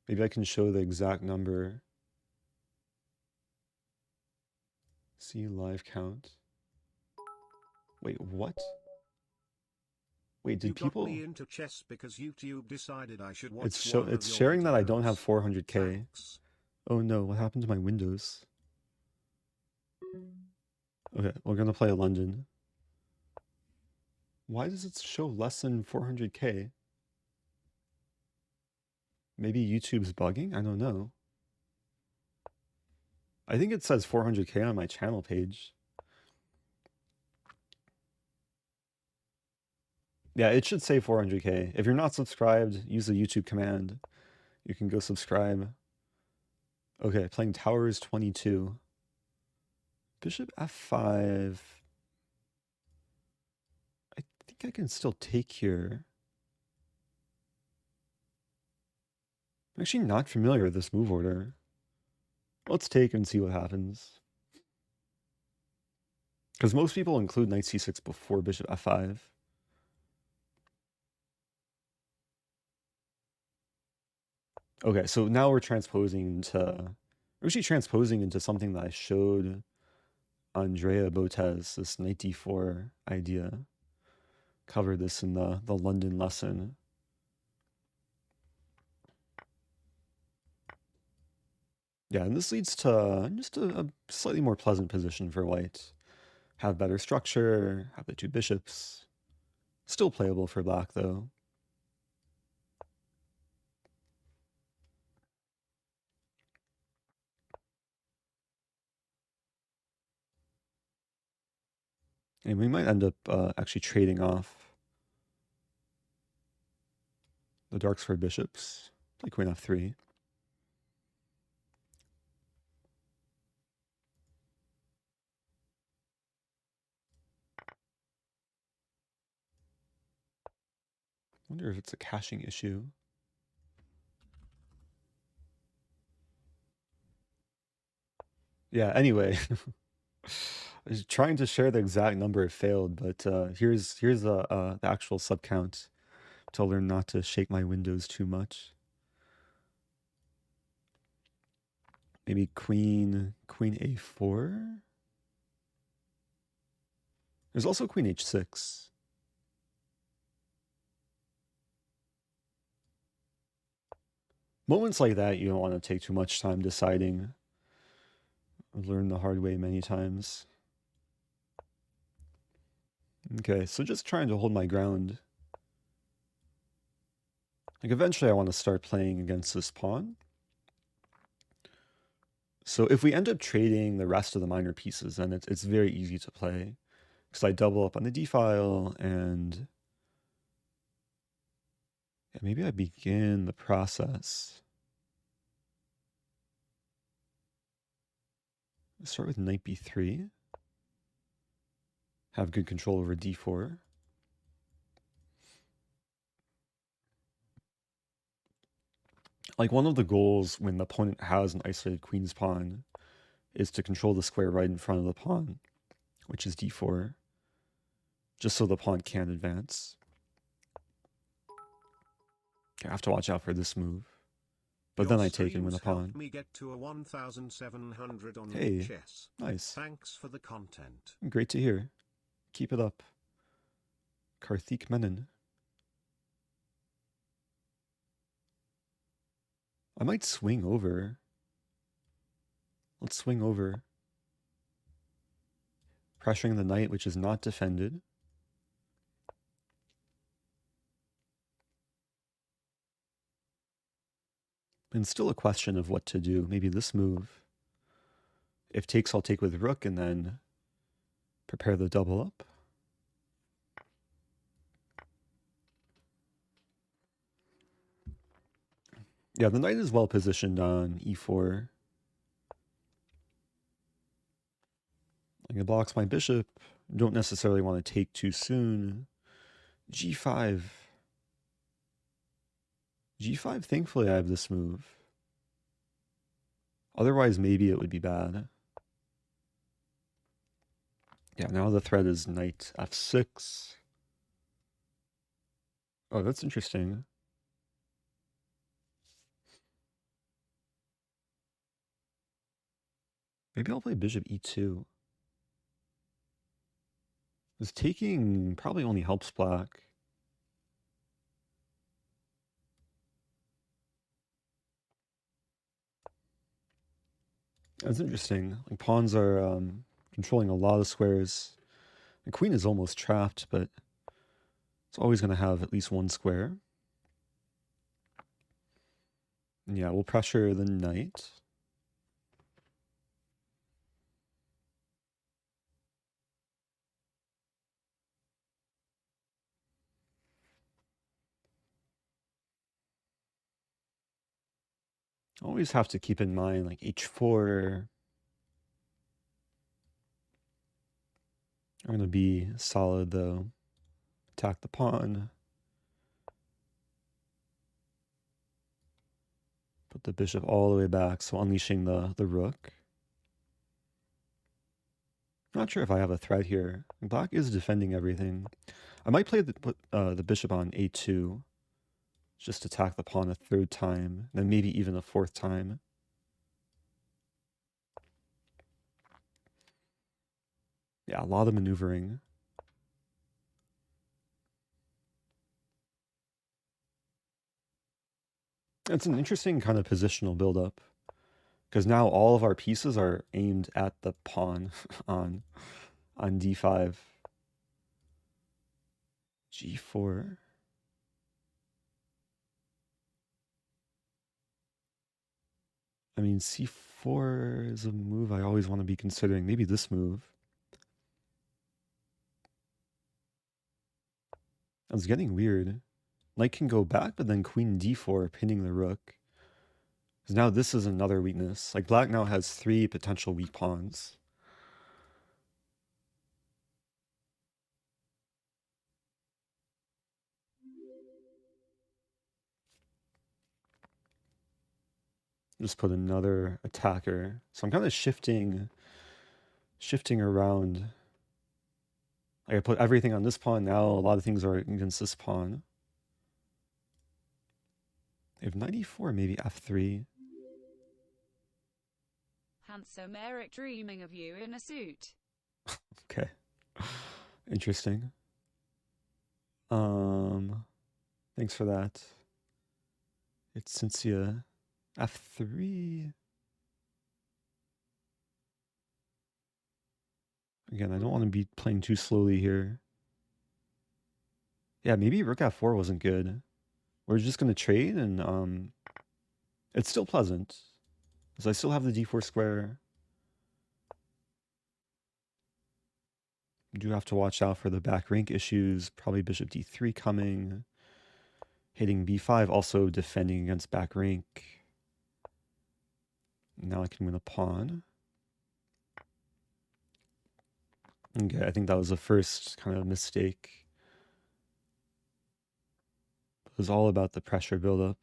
maybe I can show the exact number. See live count. Wait, what? Wait, did You people? got me into chess because YouTube decided I should watch It's one of it's your sharing that I don't have videos. 400k. Thanks. Oh no, what happened to my windows? Okay, we're gonna play London. Why does it show less than 400k? Maybe YouTube's bugging? I don't know. I think it says 400k on my channel page. Yeah, it should say 400k. If you're not subscribed, use the YouTube command. You can go subscribe. Okay, playing Towers 22. Bishop f5. I think I can still take here. I'm actually not familiar with this move order. Let's take and see what happens. Because most people include knight c6 before bishop f5. Okay, so now we're actually transposing into something that I showed Andrea BOTEZ, this knight d4 idea. Covered this in the London lesson. Yeah, and this leads to just a slightly more pleasant position for white. Have better structure, have the 2 bishops. Still playable for black, though. And we might end up actually trading off the darks for bishops. Play queen f3. Wonder if it's a caching issue. Yeah, anyway. I was trying to share the exact number, it failed, but here's the actual sub count to learn not to shake my windows too much. Maybe queen a4. There's also queen h6. Moments like that, you don't want to take too much time deciding. I've learned the hard way many times. Okay, so just trying to hold my ground. Like eventually I want to start playing against this pawn. So if we end up trading the rest of the minor pieces, then it's very easy to play. Because I double up on the d file, and yeah, maybe I begin the process. Start with knight b3. Have good control over d4. Like one of the goals when the opponent has an isolated queen's pawn is to control the square right in front of the pawn, which is d4, just so the pawn can't advance. Okay, I have to watch out for this move. But then I take him with a pawn. Me get to a 1,700 on Hey, chess. nice. Thanks for the content. Great to hear. Keep it up. Karthik Menon. I might swing over. Let's swing over. Pressuring the knight, which is not defended. And still a question of what to do. Maybe this move. If takes, I'll take with rook and then prepare the double up. Yeah, the knight is well positioned on e4. Like it blocks my bishop. Don't necessarily want to take too soon. G5. G5, thankfully I have this move. Otherwise, maybe it would be bad. Yeah, now the threat is knight f6. Oh, that's interesting. Maybe I'll play bishop e2. This taking probably only helps black. That's interesting. Like pawns are controlling a lot of squares. The queen is almost trapped, but it's always going to have at least one square. And yeah, we'll pressure the knight. Always have to keep in mind like h4. I'm going to be solid though. Attack the pawn. Put the bishop all the way back, so unleashing the rook. Not sure if I have a threat here. Black is defending everything. I might play the bishop on a2. Just attack the pawn a third time, then maybe even a fourth time. Yeah, a lot of maneuvering. It's an interesting kind of positional buildup, because now all of our pieces are aimed at the pawn on d5. g4. I mean, c4 is a move I always want to be considering. Maybe this move. It's getting weird. Knight can go back, but then queen d4, pinning the rook. Because now this is another weakness. Like black now has 3 potential weak pawns. Just put another attacker. So I'm kind of shifting around. Like I put everything on this pawn. Now a lot of things are against this pawn. I have knight e4, maybe f3. Handsome Eric dreaming of you in a suit. Okay. Interesting. Thanks for that. It's Cynthia. f3. Again, I don't want to be playing too slowly here. Yeah, maybe rook f4 wasn't good. We're just going to trade, and it's still pleasant. Because I still have the d4 square. Do have to watch out for the back rank issues. Probably bishop d3 coming. Hitting b5, also defending against back rank. Now I can win a pawn. Okay, I think that was the first kind of mistake. It was all about the pressure buildup.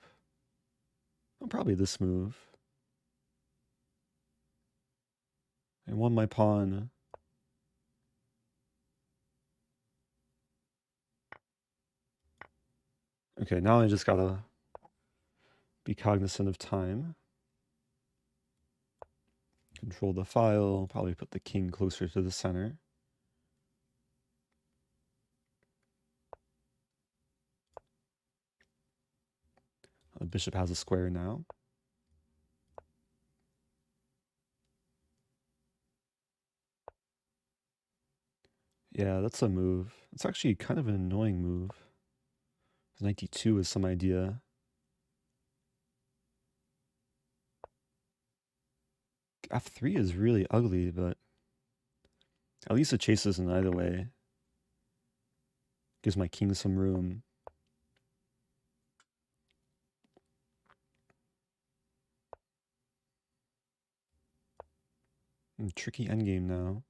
Oh, probably this move. I won my pawn. Okay, now I just gotta be cognizant of time. Control the file, probably put the king closer to the center. The bishop has a square now. Yeah, that's a move. It's actually kind of an annoying move. Knight d2 is some idea. f3 is really ugly, but at least it chases in either way. Gives my king some room. Tricky endgame now.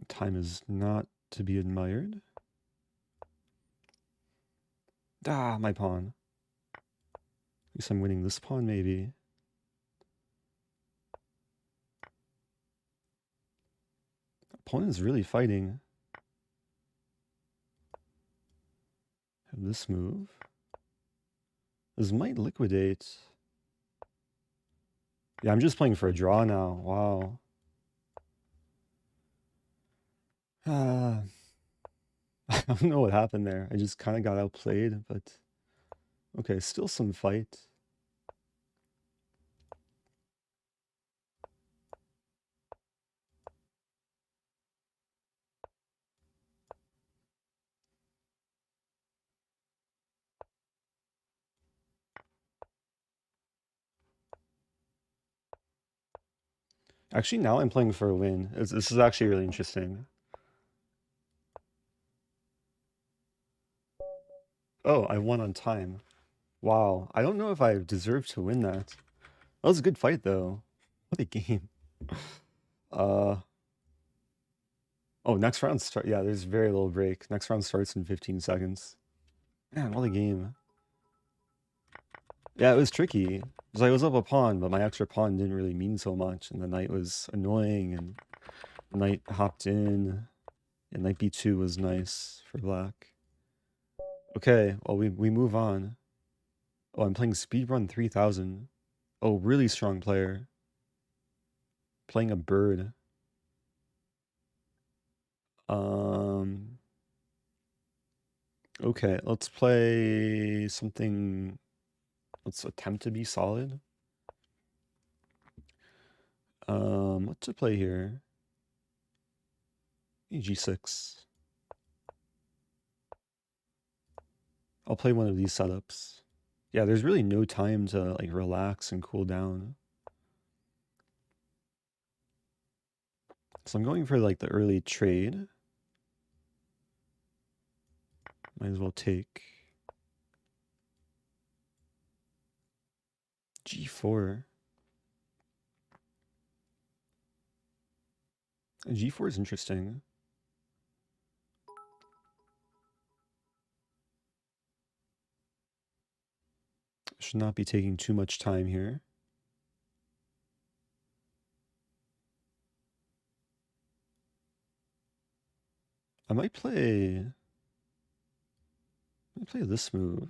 Time is not to be admired. Ah, my pawn. At least I'm winning this pawn, maybe. Opponent's really fighting. Have this move. This might liquidate. Yeah, I'm just playing for a draw now. Wow. I don't know what happened there. I just kind of got outplayed, but okay, still some fight. Actually, now I'm playing for a win. This is actually really interesting. Oh, I won on time. Wow. I don't know if I deserve to win that. That was a good fight, though. What a game. Oh, next round start. Yeah, there's very little break. Next round starts in 15 seconds. Man, what a game. Yeah, it was tricky. Because I was up a pawn, but my extra pawn didn't really mean so much. And the knight was annoying, and the knight hopped in. And knight b2 was nice for black. Okay, well, we move on. Oh, I'm playing Speedrun 3000. Oh, really strong player. Playing a bird. Okay, let's play something. Let's attempt to be solid. What to play here? G6. I'll play one of these setups. Yeah, there's really no time to like relax and cool down. So I'm going for like the early trade. Might as well take G4. G4 is interesting. Should not be taking too much time here. I might play this move.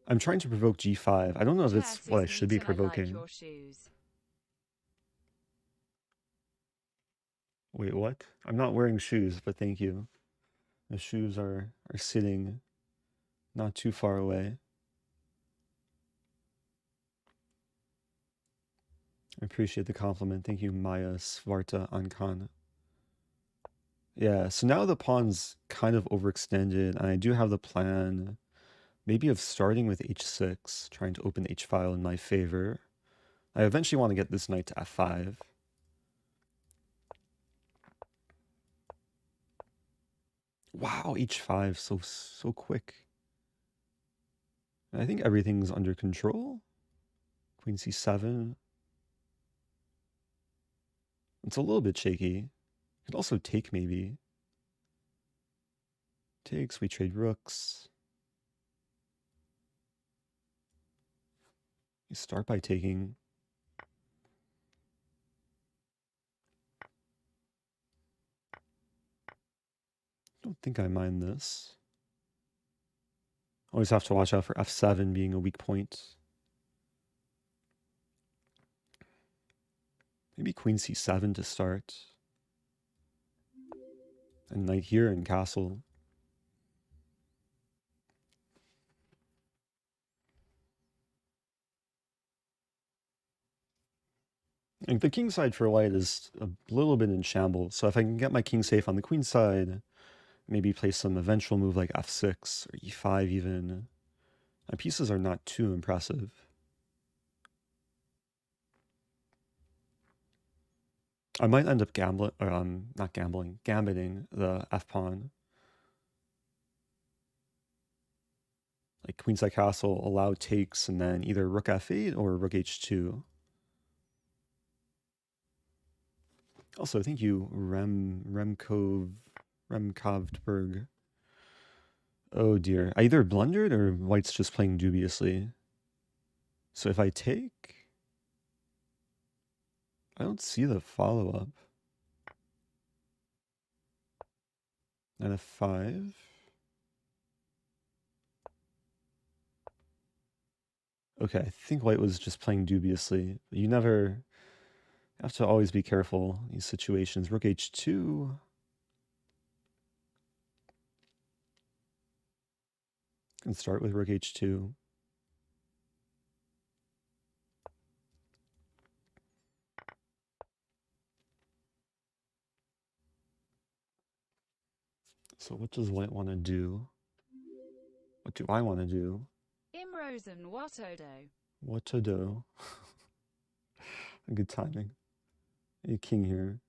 I'm trying to provoke G5. I don't know if it's what I should be provoking. Wait, what? I'm not wearing shoes, but thank you. The shoes are sitting not too far away. I appreciate the compliment. Thank you, Maya Svarta Ankan. Yeah, so now the pawn's kind of overextended, and I do have the plan maybe of starting with h6, trying to open h file in my favor. I eventually want to get this knight to f5. Wow, h5, so quick. I think everything's under control. Queen c7. It's a little bit shaky. Could also take, maybe. Takes, we trade rooks. We start by taking. Don't think I mind this. Always have to watch out for f7 being a weak point. Maybe queen c7 to start. And knight here and castle. Like the king side for white is a little bit in shambles. So if I can get my king safe on the queen side, maybe play some eventual move like f6 or e5 even. My pieces are not too impressive. I might end up gambling, or not gambling, gambiting the f-pawn. Like queenside castle, allow takes, and then either rook f8 or rook h2. Also, thank you, Remkovdberg. Oh dear. I either blundered or white's just playing dubiously. So if I take, I don't see the follow-up. And f5. Okay, I think white was just playing dubiously. You never have to always be careful in these situations. Rook h2. Can start with rook h2. So what does white want to do? What do I want to do? Rosen, what odo? What to do? Good timing. A king here.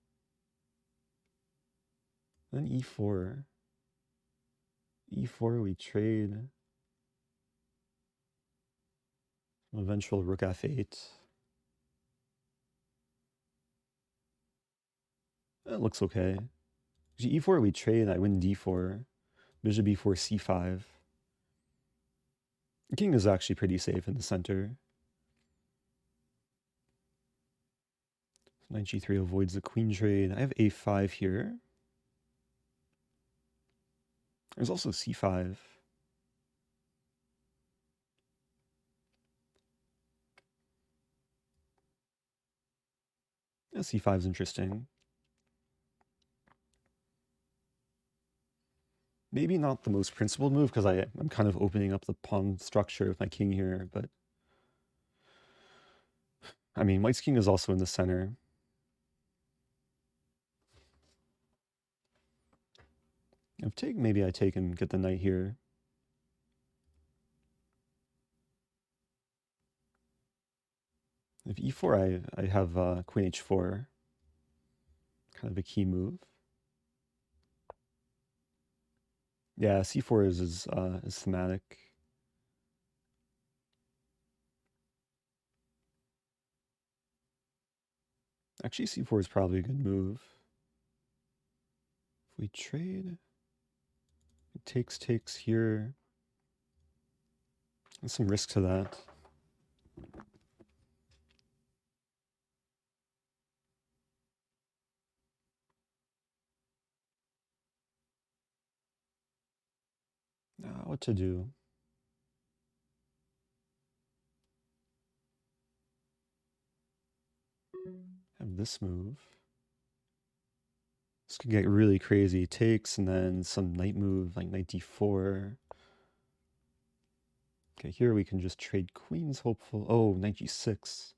Then e4. e4 we trade. Eventual rook f8. That looks okay. e4 we trade, I win d4. Bishop b4, c5. The king is actually pretty safe in the center. Knight g3 avoids the queen trade. I have a5 here. There's also c5. Yeah, c5 is interesting. Maybe not the most principled move because I'm kind of opening up the pawn structure with my king here, but I mean, white's king is also in the center. Maybe I take and get the knight here. If e4, I have queen h4, kind of a key move. Yeah, c4 is thematic. Actually, c4 is probably a good move. If we trade, it takes here. There's some risk to that. What to do? Have this move. This could get really crazy. Takes and then some knight move like knight d4. Okay, here we can just trade queens, hopeful. Oh, knight g6.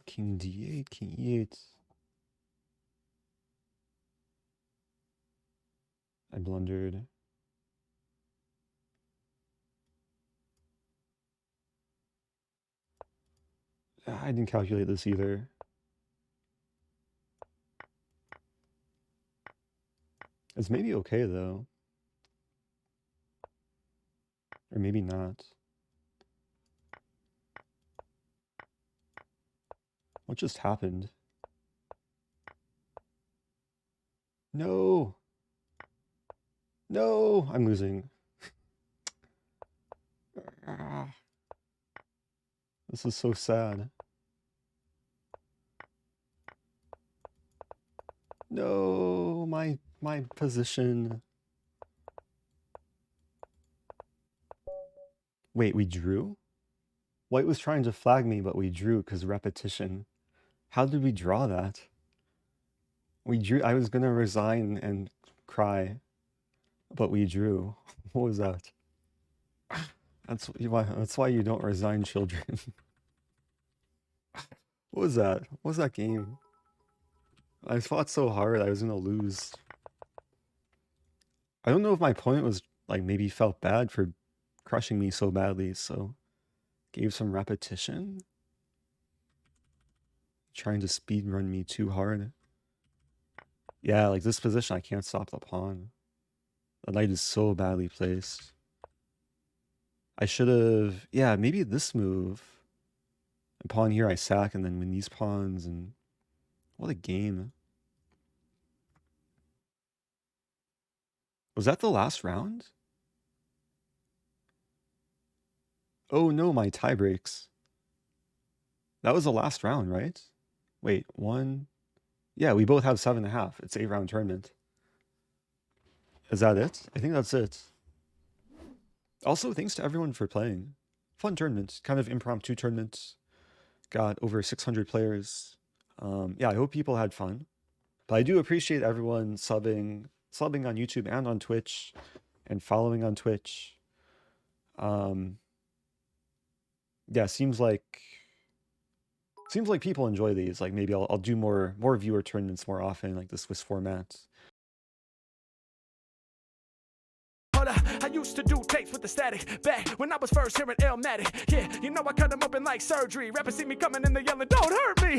King d8, king e8. I blundered. I didn't calculate this either. It's maybe okay though. Or maybe not. What just happened? No! No! I'm losing. This is so sad. No, my position. Wait, we drew? White was trying to flag me, but we drew because repetition. How did we draw that? We drew. I was gonna resign and cry, but we drew. What was that? That's why you don't resign, children. What was that? What was that game? I fought so hard I was gonna lose. I don't know if my opponent was like maybe felt bad for crushing me so badly, so gave some repetition. Trying to speed run me too hard. Yeah, like this position I can't stop the pawn. The knight is so badly placed. I should have, yeah, maybe this move. And pawn here I sack and then win these pawns, and what a game. Was that the last round? Oh no, my tie breaks. That was the last round, right? Wait, one. Yeah, we both have 7.5. It's 8-round tournament. Is that it? I think that's it. Also, thanks to everyone for playing. Fun tournament, kind of impromptu tournament. Got over 600 players. Yeah, I hope people had fun. But I do appreciate everyone subbing on YouTube and on Twitch, and following on Twitch. Yeah, seems like people enjoy these. Like maybe I'll do more viewer tournaments more often, like the Swiss format. I used to do tapes with the static back when I was first hearing Illmatic. Yeah, you know I cut them open like surgery. Rappers see me coming in, they yelling, "Don't hurt me!"